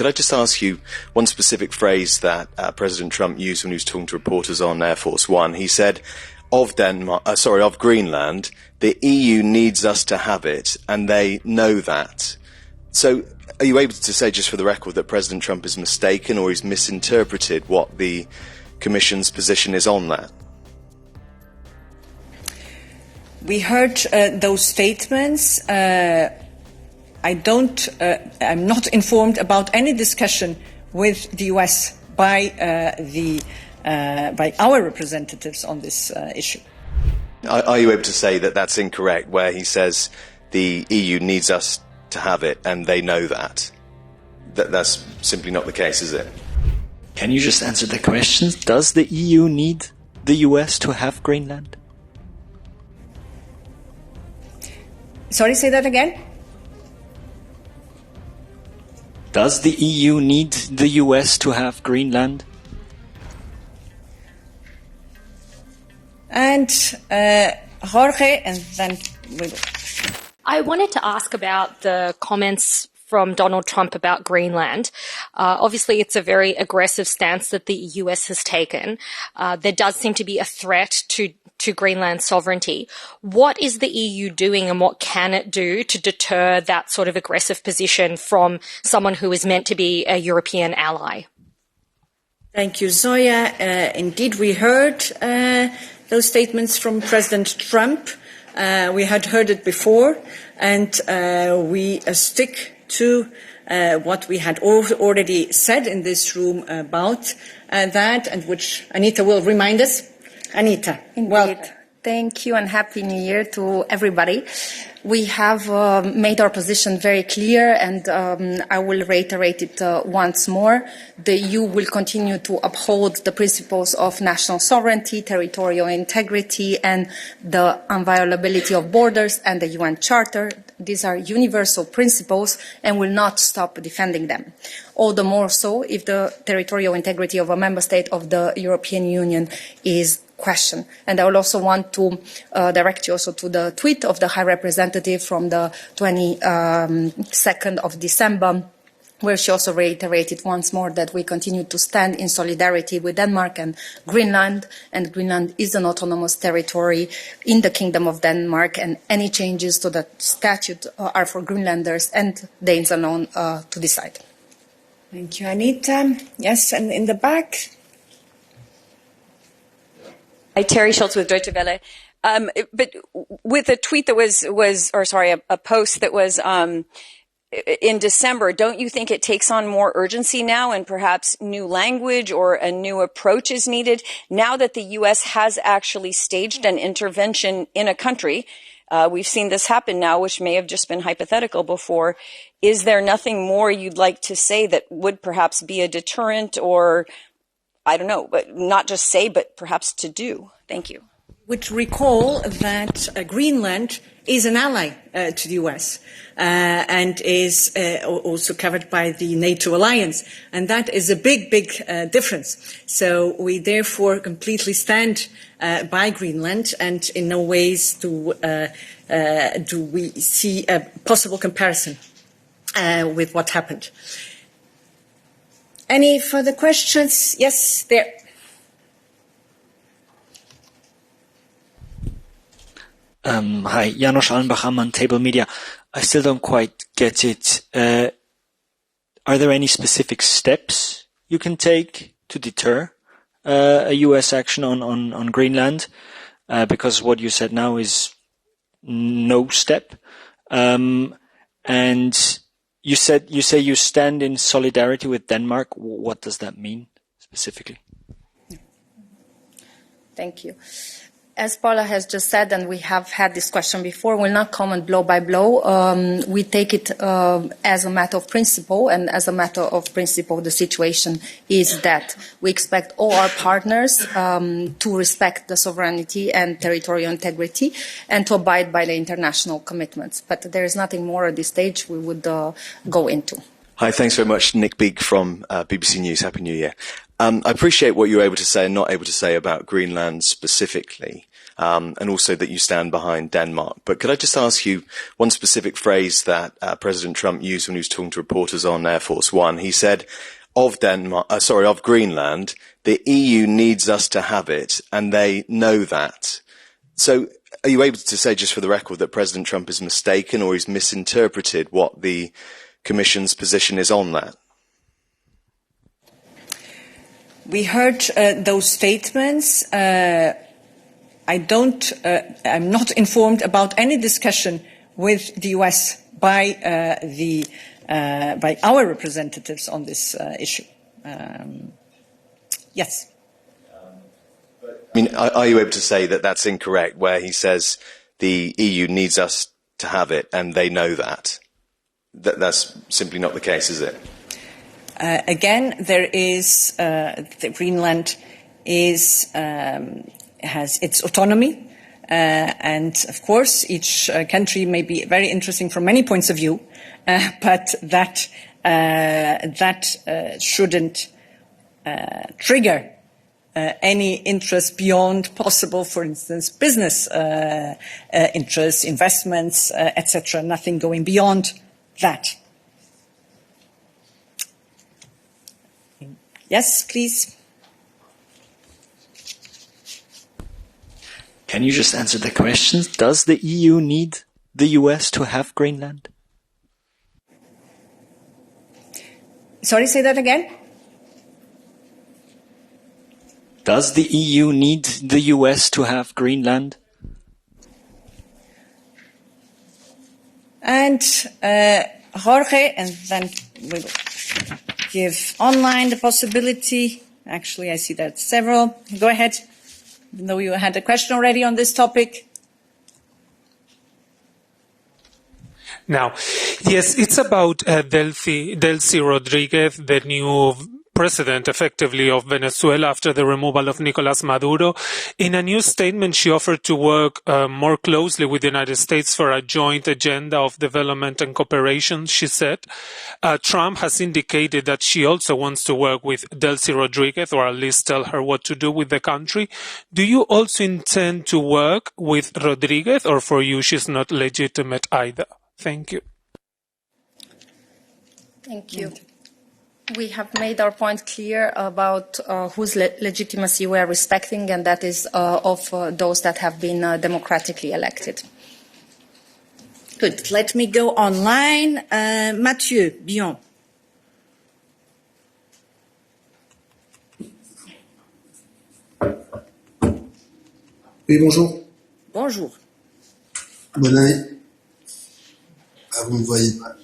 could I just ask you one specific phrase that President Trump used when he was talking to reporters on Air Force One? He said, of Greenland, the EU needs us to have it, and they know that. So are you able to say, just for the record, that President Trump is mistaken or he's misinterpreted what the Commission's position is on that? We heard those statements. I'm not informed about any discussion with the US by our representatives on this issue. Are you able to say that that's incorrect, where he says the EU needs us to have it and they know that? That's simply not the case, is it? Can you just answer the question? Does the EU need the US to have Greenland? Sorry, say that again? Does the EU need the US to have Greenland? And Jorge, and then we will. I wanted to ask about the comments from Donald Trump about Greenland. Obviously, it's a very aggressive stance that the US has taken. There does seem to be a threat to Greenland's sovereignty. What is the EU doing and what can it do to deter that sort of aggressive position from someone who is meant to be a European ally? Thank you, Zoya. Indeed, we heard those statements from President Trump. We had heard it before, and we stick to what we had already said in this room about that, and which Anita will remind us. Anita, welcome. Thank you and Happy New Year to everybody. We have made our position very clear, and I will reiterate it once more. The EU will continue to uphold the principles of national sovereignty, territorial integrity, and the inviolability of borders and the UN Charter. These are universal principles and will not stop defending them. All the more so if the territorial integrity of a member state of the European Union is questioned. And I will also want to direct you also to the tweet of the High Representative from the 22nd of December, where she also reiterated once more that we continue to stand in solidarity with Denmark and Greenland is an autonomous territory in the Kingdom of Denmark, and any changes to the statute are for Greenlanders and Danes alone to decide. Thank you, Anita. Yes, and in the back. Hi, Terry Schultz with Deutsche Welle. But with a tweet that a post that was in December, don't you think it takes on more urgency now, and perhaps new language or a new approach is needed now that the U.S. has actually staged an intervention in a country? We've seen this happen now, which may have just been hypothetical before. Is there nothing more you'd like to say that would perhaps be a deterrent, or I don't know, but not just say, but perhaps to do? Thank you. Would recall that Greenland is an ally to the US and is also covered by the NATO alliance. And that is a big difference. So we therefore completely stand by Greenland, and in no ways do we see a possible comparison with what happened. Any further questions? Yes, there. Hi, Janos Allenbach, I'm on Table Media. I still don't quite get it. Are there any specific steps you can take to deter a US action on Greenland? Because what you said now is no step. And you say you stand in solidarity with Denmark. What does that mean specifically? Thank you. As Paula has just said, and we have had this question before, we'll not comment blow by blow. We take it as a matter of principle, and as a matter of principle, the situation is that we expect all our partners to respect the sovereignty and territorial integrity and to abide by the international commitments. But there is nothing more at this stage we would go into. Hi, thanks very much. Nick Beek from BBC News. Happy New Year. I appreciate what you're able to say and not able to say about Greenland specifically. and also that you stand behind Denmark. But could I just ask you one specific phrase that President Trump used when he was talking to reporters on Air Force One? He said, of Greenland, the EU needs us to have it, and they know that. So are you able to say, just for the record, that President Trump is mistaken or he's misinterpreted what the Commission's position is on that? We heard those statements. I'm not informed about any discussion with the US by our representatives on this issue. Yes. I mean, are you able to say that that's incorrect, where he says the EU needs us to have it and they know that? That's simply not the case, is it? Again, there is Greenland has its autonomy, and of course, each country may be very interesting from many points of view, but that shouldn't trigger any interest beyond possible, for instance, business interests, investments, etc. Nothing going beyond that. Yes, please. Can you just answer the question? Does the EU need the US to have Greenland? Sorry, say that again? Does the EU need the US to have Greenland? And Jorge, and then we will give online the possibility. Actually, I see that several. Go ahead, even though you had a question already on this topic. Now, yes, it's about Delcy Rodriguez, the new president, effectively, of Venezuela after the removal of Nicolas Maduro. In a new statement, she offered to work more closely with the United States for a joint agenda of development and cooperation, she said. Trump has indicated that she also wants to work with Delcy Rodriguez, or at least tell her what to do with the country. Do you also intend to work with Rodriguez, or for you she's not legitimate either? Thank you. Thank you. We have made our point clear about whose legitimacy we are respecting, and that is of those that have been democratically elected. Good. Let me go online. Mathieu Bion. Oui, bonjour. Bonjour. Bonne année. Ah, vous me voyez pas.